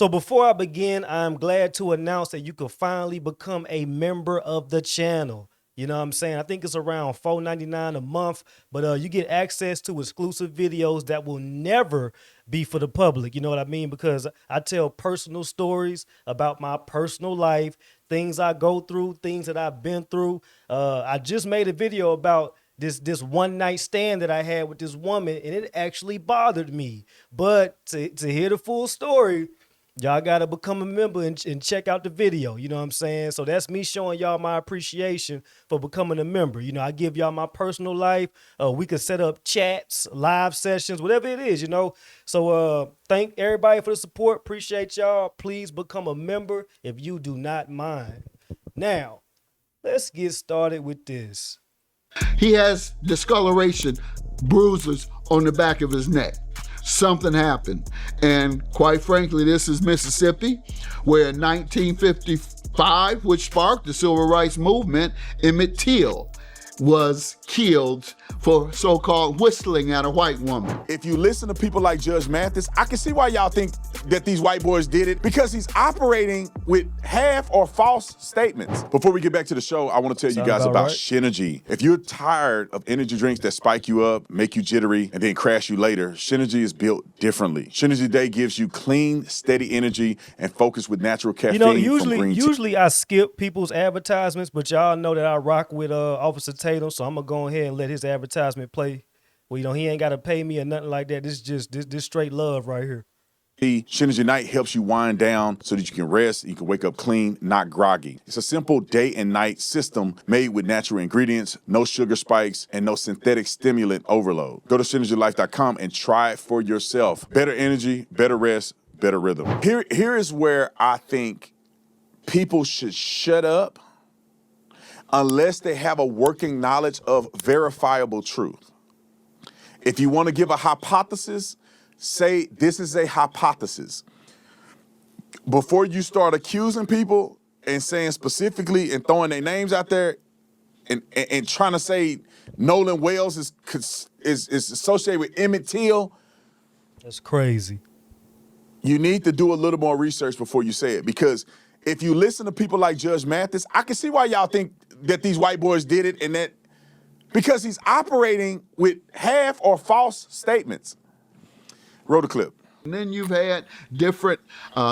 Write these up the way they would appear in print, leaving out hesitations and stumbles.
So before I begin, I'm glad to announce that you can finally become a member of the channel. You know what I'm saying? I think it's around $4.99 a month, but you get access to exclusive videos that will never be for the public. You know what I mean? Because I tell personal stories about my personal life, things I go through, things that I've been through. I just made a video about this one night stand that I had with this woman, and it actually bothered me. But to hear the full story, y'all got to become a member and check out the video. You know what I'm saying? So that's me showing y'all my appreciation for becoming a member. You know, I give y'all my personal life. We can set up chats, live sessions, whatever it is, you know. So thank everybody for the support. Appreciate y'all. Please become a member if you do not mind. Now, let's get started with this. He has discoloration, bruises on the back of his neck. Something happened. And quite frankly, this is Mississippi, where in 1955, which sparked the civil rights movement, Emmett Till was killed for so-called whistling at a white woman. If you listen to people like Judge Mathis, I can see why y'all think that these white boys did it, because he's operating with half or false statements. Before we get back to the show, I want to tell you guys about Synergy. If you're tired of energy drinks that spike you up, make you jittery, and then crash you later, Synergy is built differently. Synergy Day gives you clean, steady energy and focus with natural caffeine. You know, usually I skip people's advertisements, but y'all know that I rock with Officer Tatum, so I'm gonna go ahead and let his advertisement play. Well, you know, he ain't gotta pay me or nothing like that. This is just this straight love right here. Synergy Night helps you wind down so that you can rest, you can wake up clean, not groggy. It's a simple day and night system made with natural ingredients, no sugar spikes, and no synthetic stimulant overload. Go to synergylife.com and try it for yourself. Better energy, better rest, better rhythm. Here is where I think people should shut up unless they have a working knowledge of verifiable truth. If you want to give a hypothesis, say this is a hypothesis. Before you start accusing people and saying specifically and throwing their names out there and trying to say Nolan Wells is associated with Emmett Till, that's crazy. You need to do a little more research before you say it, because if you listen to people like Judge Mathis, I can see why y'all think that these white boys did it, and that because he's operating with half or false statements. Roll the clip. And then you've had different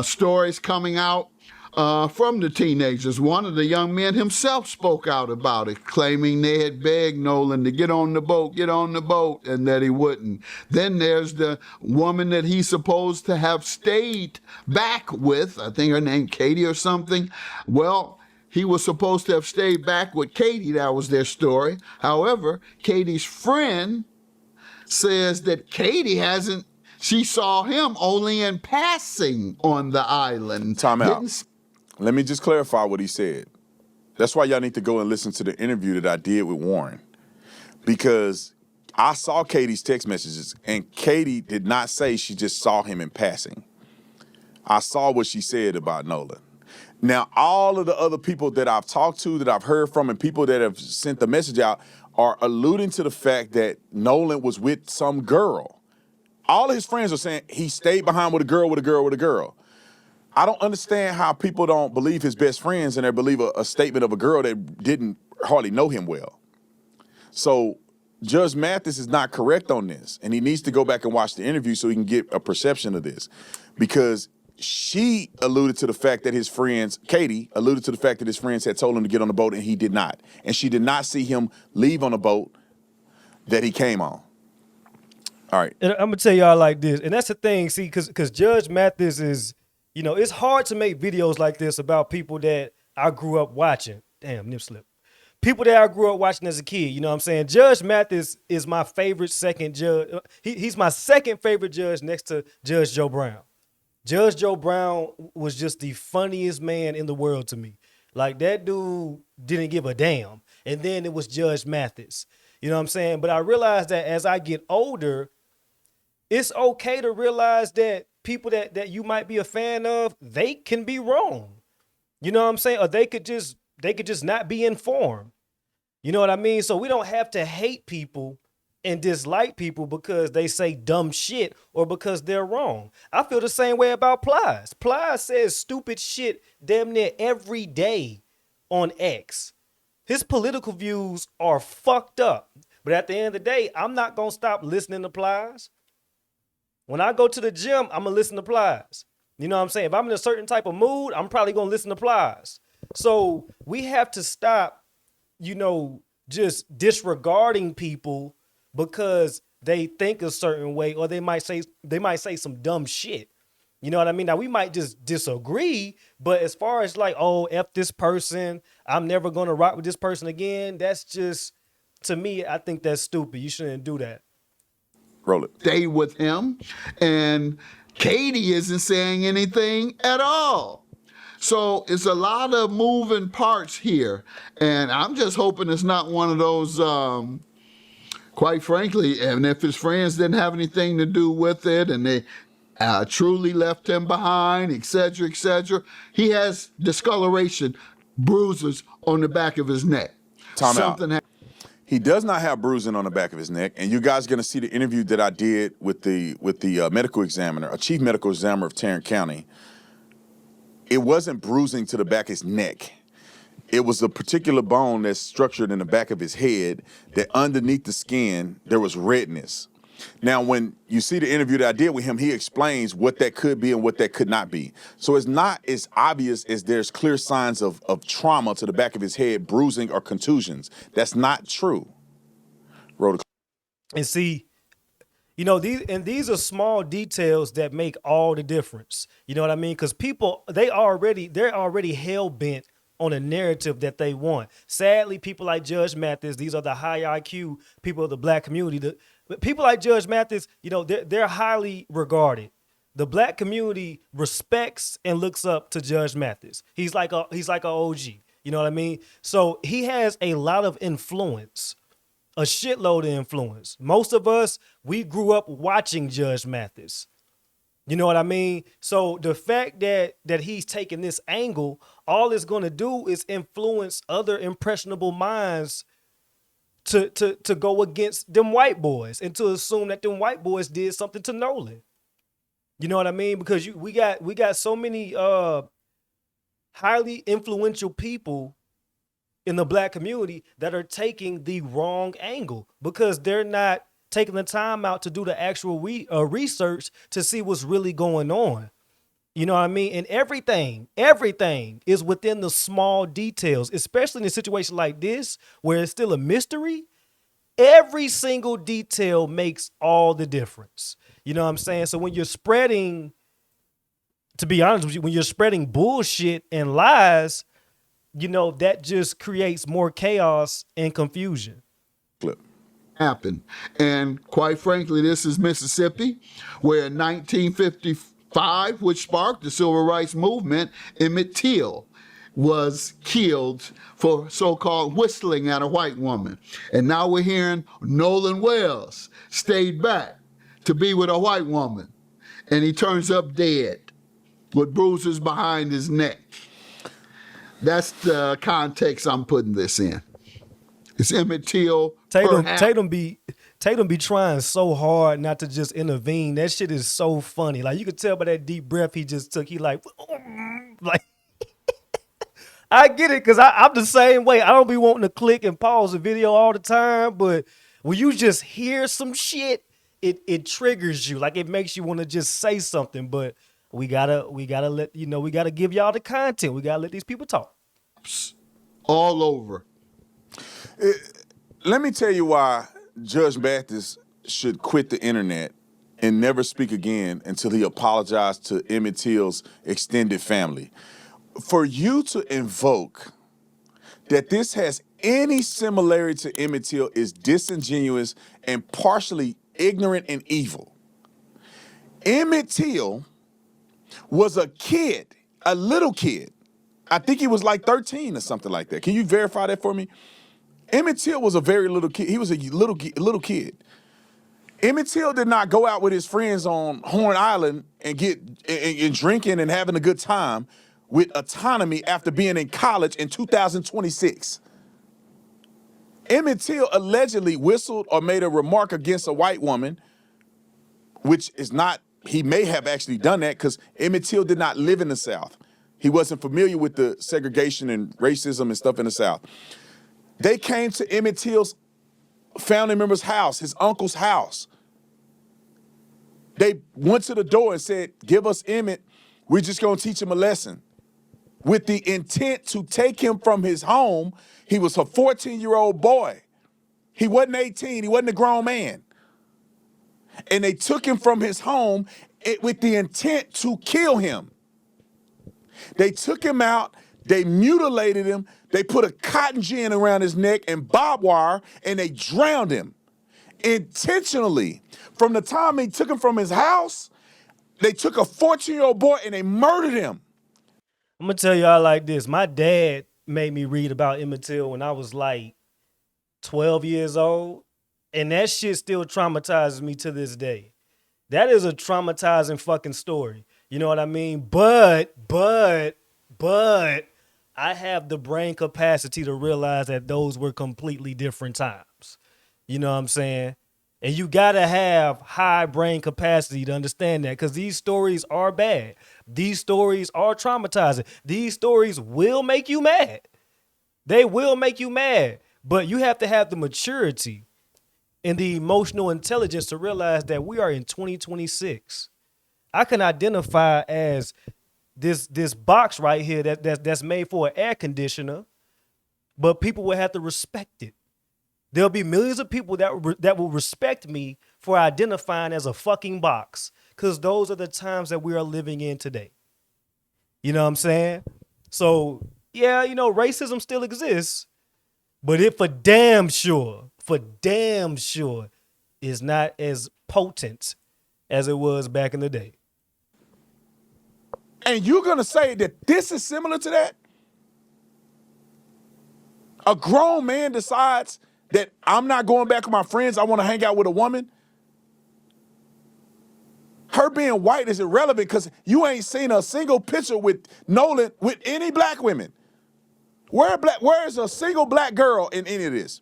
stories coming out from the teenagers. One of the young men himself spoke out about it, claiming they had begged Nolan to get on the boat, and that he wouldn't. Then there's the woman that he's supposed to have stayed back with, I think her name Katie or something. Well, he was supposed to have stayed back with Katie. That was their story. However, Katie's friend says that she saw him only in passing on the island. Time out. Let me just clarify what he said. That's why y'all need to go and listen to the interview that I did with Warren. Because I saw Katie's text messages, and Katie did not say she just saw him in passing. I saw what she said about Nolan. Now, all of the other people that I've talked to, that I've heard from, and people that have sent the message out are alluding to the fact that Nolan was with some girl. All of his friends are saying he stayed behind with a girl. I don't understand how people don't believe his best friends and they believe a statement of a girl that didn't hardly know him well. So Judge Mathis is not correct on this, and he needs to go back and watch the interview so he can get a perception of this, because she alluded to the fact that Katie alluded to the fact that his friends had told him to get on the boat and he did not. And she did not see him leave on a boat that he came on. All right. And I'm going to tell y'all like this, and that's the thing, see, because Judge Mathis is, you know, it's hard to make videos like this about people that I grew up watching. Damn, nip slip. People that I grew up watching as a kid, you know what I'm saying? Judge Mathis is my favorite second judge. He's my second favorite judge next to Judge Joe Brown. Judge Joe Brown was just the funniest man in the world to me. Like, that dude didn't give a damn. And then it was Judge Mathis. You know what I'm saying? But I realized that as I get older, it's okay to realize that people that you might be a fan of, they can be wrong. You know what I'm saying? Or they could just not be informed. You know what I mean? So we don't have to hate people and dislike people because they say dumb shit or because they're wrong. I feel the same way about Plies. Plies says stupid shit damn near every day on X. His political views are fucked up. But at the end of the day, I'm not going to stop listening to Plies. When I go to the gym, I'm going to listen to Plies. You know what I'm saying? If I'm in a certain type of mood, I'm probably going to listen to Plies. So we have to stop, just disregarding people because they think a certain way, or they might say some dumb shit. You know what I mean? Now we might just disagree, but as far as like, oh, F this person, I'm never gonna rock with this person again, that's just, to me, I think that's stupid. You shouldn't do that. Roll it. Stay with him. And Katie isn't saying anything at all. So it's a lot of moving parts here. And I'm just hoping it's not one of those, quite frankly, and if his friends didn't have anything to do with it and they truly left him behind, etc., etc., he has discoloration, bruises on the back of his neck. Time out. He does not have bruising on the back of his neck, and you guys are going to see the interview that I did with the medical examiner, a chief medical examiner of Tarrant County. It wasn't bruising to the back of his neck. It was a particular bone that's structured in the back of his head that underneath the skin, there was redness. Now, when you see the interview that I did with him, he explains what that could be and what that could not be. So it's not as obvious as there's clear signs of trauma to the back of his head, bruising or contusions. That's not true. And see, these are small details that make all the difference. You know what I mean? Because people, they're already hell bent on a narrative that they want. Sadly, people like Judge Mathis, these are the high IQ people of the black community. People like Judge Mathis, they're highly regarded. The black community respects and looks up to Judge Mathis. He's like a OG. You know what I mean? So he has a lot of influence, a shitload of influence. Most of us, we grew up watching Judge Mathis. You know what I mean? So the fact that he's taking this angle, all it's going to do is influence other impressionable minds to go against them white boys and to assume that them white boys did something to Nolan. You know what I mean? Because we got so many highly influential people in the black community that are taking the wrong angle because they're not taking the time out to do the actual research to see what's really going on. You know what I mean? And everything is within the small details, especially in a situation like this where it's still a mystery. Every single detail makes all the difference. You know what I'm saying? So when you're spreading, to be honest with you, when you're spreading bullshit and lies, that just creates more chaos and confusion. Happen. And quite frankly, this is Mississippi, where in 1955, which sparked the civil rights movement, Emmett Till was killed for so-called whistling at a white woman. And now we're hearing Nolan Wells stayed back to be with a white woman. And he turns up dead with bruises behind his neck. That's the context I'm putting this in. It's Emmett Till. Tatum be trying so hard not to just intervene. That shit is so funny. Like you could tell by that deep breath he just took. He like I get it because I'm the same way. I don't be wanting to click and pause the video all the time, but when you just hear some shit, it triggers you. Like it makes you want to just say something. But we gotta let we gotta give y'all the content. We gotta let these people talk. All over. Let me tell you why Judge Mathis should quit the internet and never speak again until he apologized to Emmett Till's extended family. For you to invoke that this has any similarity to Emmett Till is disingenuous and partially ignorant and evil. Emmett Till was a kid, a little kid. I think he was like 13 or something like that. Can you verify that for me? Emmett Till was a very little kid. He was a little kid. Emmett Till did not go out with his friends on Horn Island and get and drinking and having a good time with autonomy after being in college in 2026. Emmett Till allegedly whistled or made a remark against a white woman, which is not, he may have actually done that because Emmett Till did not live in the South. He wasn't familiar with the segregation and racism and stuff in the South. They came to Emmett Till's family member's house, his uncle's house. They went to the door and said, give us Emmett, we're just gonna teach him a lesson. With the intent to take him from his home. He was a 14-year-old boy. He wasn't 18, he wasn't a grown man. And they took him from his home with the intent to kill him. They took him out, they mutilated him, they put a cotton gin around his neck and barbed wire, and they drowned him intentionally. From the time they took him from his house, they took a 14-year-old boy and they murdered him. I'm gonna tell y'all like this. My dad made me read about Emmett Till when I was like 12 years old, and that shit still traumatizes me to this day. That is a traumatizing fucking story. You know what I mean? But I have the brain capacity to realize that those were completely different times. You know what I'm saying? And you gotta have high brain capacity to understand that, because these stories are bad. These stories are traumatizing. These stories will make you mad. They will make you mad. But you have to have the maturity and the emotional intelligence to realize that we are in 2026. I can identify as this box right here that's made for an air conditioner, but people will have to respect it. There'll be millions of people that will respect me for identifying as a fucking box, because those are the times that we are living in today. You know what I'm saying? So, yeah, you know, racism still exists, but it for damn sure is not as potent as it was back in the day. And you're gonna say that this is similar to that? A grown man decides that I'm not going back with my friends, I wanna hang out with a woman? Her being white is irrelevant because you ain't seen a single picture with Nolan with any black women. Where is a single black girl in any of this?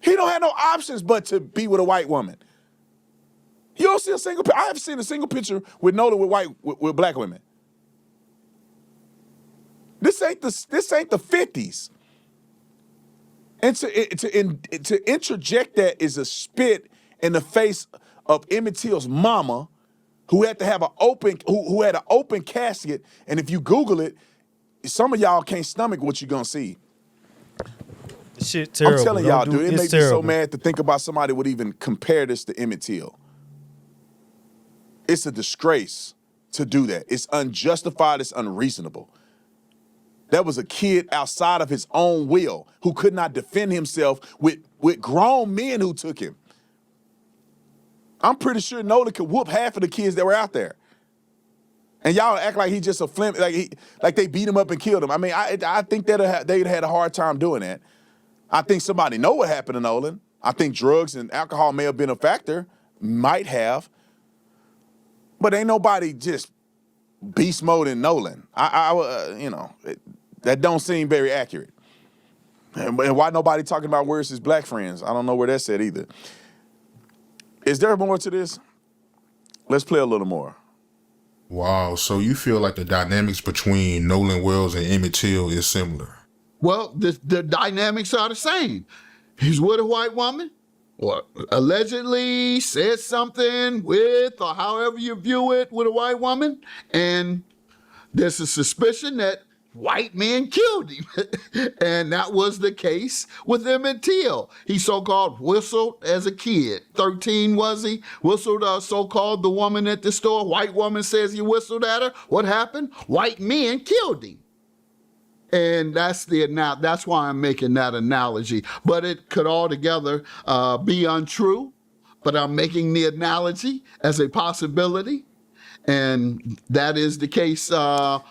He don't have no options but to be with a white woman. You don't see a single I haven't seen a single picture with Nolan with black women. This ain't the 50s. And to interject that is a spit in the face of Emmett Till's mama, who had to have who had an open casket. And if you Google it, some of y'all can't stomach what you're gonna see. This shit terrible. I'm telling y'all, dude, it makes me so terrible. mad to think about somebody would even compare this to Emmett Till. It's a disgrace to do that. It's unjustified, it's unreasonable. That was a kid outside of his own will who could not defend himself with grown men who took him. I'm pretty sure Nolan could whoop half of the kids that were out there. And y'all act like he's just a flim, like they beat him up and killed him. I mean, I think that they'd had a hard time doing that. I think somebody know what happened to Nolan. I think drugs and alcohol may have been a factor, might have. But ain't nobody just beast mode in Nolan. That don't seem very accurate. And why nobody talking about where's his black friends? I don't know where that's at either. Is there more to this? Let's play a little more. Wow, so you feel like the dynamics between Nolan Wells and Emmett Till is similar? Well, the dynamics are the same. He's with a white woman, or allegedly said something with, or however you view it, with a white woman, and there's a suspicion that white men killed him. And that was the case with Emmett Till. He so-called whistled as a kid. 13 was he? Whistled so-called the woman at the store. White woman says he whistled at her. What happened? White men killed him. And that's why I'm making that analogy. But it could altogether be untrue. But I'm making the analogy as a possibility. And that is the case of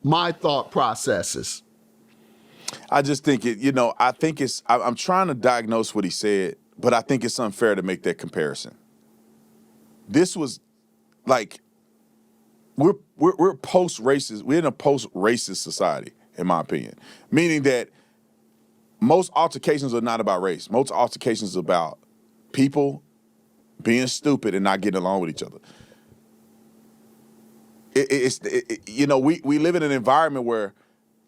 my thought processes. I just think I'm trying to diagnose what he said, but I think it's unfair to make that comparison. This was like, we're post-racist. We're in a post-racist society, in my opinion. Meaning that most altercations are not about race. Most altercations are about people being stupid and not getting along with each other. We live in an environment where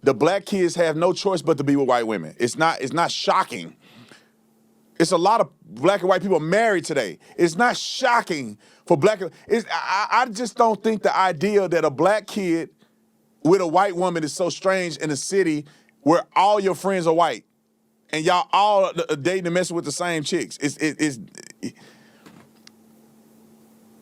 the black kids have no choice but to be with white women. It's not shocking. It's a lot of black and white people married today. It's not shocking for black. I just don't think the idea that a black kid with a white woman is so strange in a city where all your friends are white and y'all all dating and messing with the same chicks. It's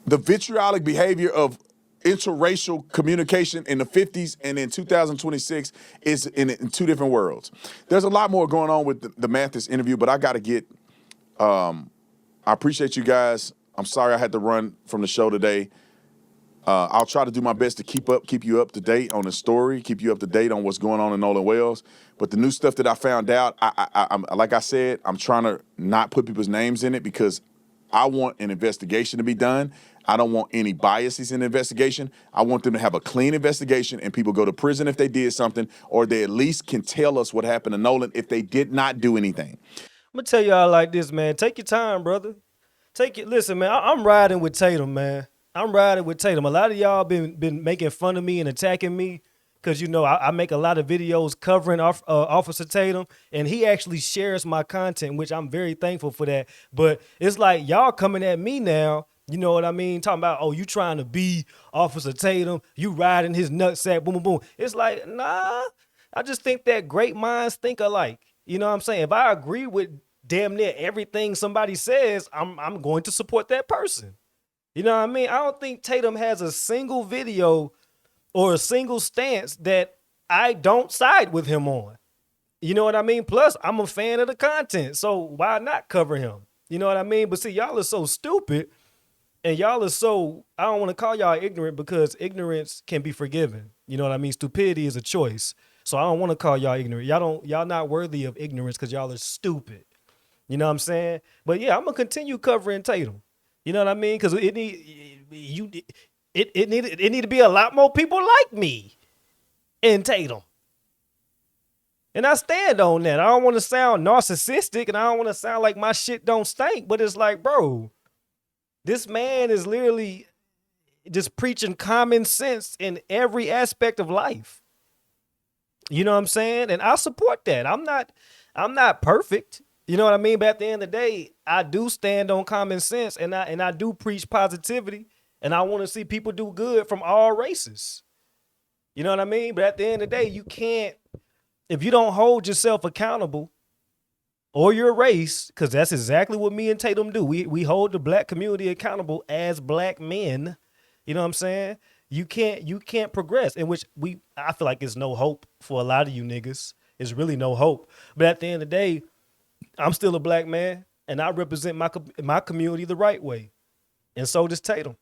the vitriolic behavior of interracial communication in the 50s and in 2026 is in two different worlds. There's a lot more going on with the Mathis interview, but I got to get. I appreciate you guys. I'm sorry I had to run from the show today. I'll try to do my best to keep you up to date on the story, keep you up to date on what's going on in Nolan Wells. But the new stuff that I found out, I'm like I said, I'm trying to not put people's names in it because I want an investigation to be done. I don't want any biases in the investigation. I want them to have a clean investigation and people go to prison if they did something, or they at least can tell us what happened to Nolan if they did not do anything. I'm gonna tell y'all like this, man. Take your time, brother. Listen, man. I'm riding with Tatum, man. I'm riding with Tatum. A lot of y'all been making fun of me and attacking me because I make a lot of videos covering Officer Tatum, and he actually shares my content, which I'm very thankful for that. But it's like y'all coming at me now. You know what I mean? Talking about, oh, you trying to be Officer Tatum, you riding his nutsack, boom, boom, boom. It's like, nah. I just think that great minds think alike. You know what I'm saying? If I agree with damn near everything somebody says, I'm going to support that person. You know what I mean? I don't think Tatum has a single video or a single stance that I don't side with him on. You know what I mean? Plus, I'm a fan of the content, so why not cover him? You know what I mean? But see, y'all are so stupid, and y'all are so, I don't want to call y'all ignorant because ignorance can be forgiven. You know what I mean? Stupidity is a choice. So I don't want to call y'all ignorant. Y'all not worthy of ignorance because y'all are stupid. You know what I'm saying? But yeah, I'm gonna continue covering Tatum. You know what I mean? Because it need to be a lot more people like me in Tatum. And I stand on that. I don't want to sound narcissistic and I don't want to sound like my shit don't stink, but it's like, bro, this man is literally just preaching common sense in every aspect of life. You know what I'm saying? And I support that. I'm not perfect. You know what I mean? But at the end of the day, I do stand on common sense and I do preach positivity and I want to see people do good from all races. You know what I mean? But at the end of the day, you can't, if you don't hold yourself accountable or your race, because that's exactly what me and Tatum do. We hold the black community accountable as black men. You know what I'm saying? You can't progress, in which I feel like there's no hope for a lot of you niggas. There's really no hope. But at the end of the day, I'm still a black man and I represent my community the right way. And so does Tatum.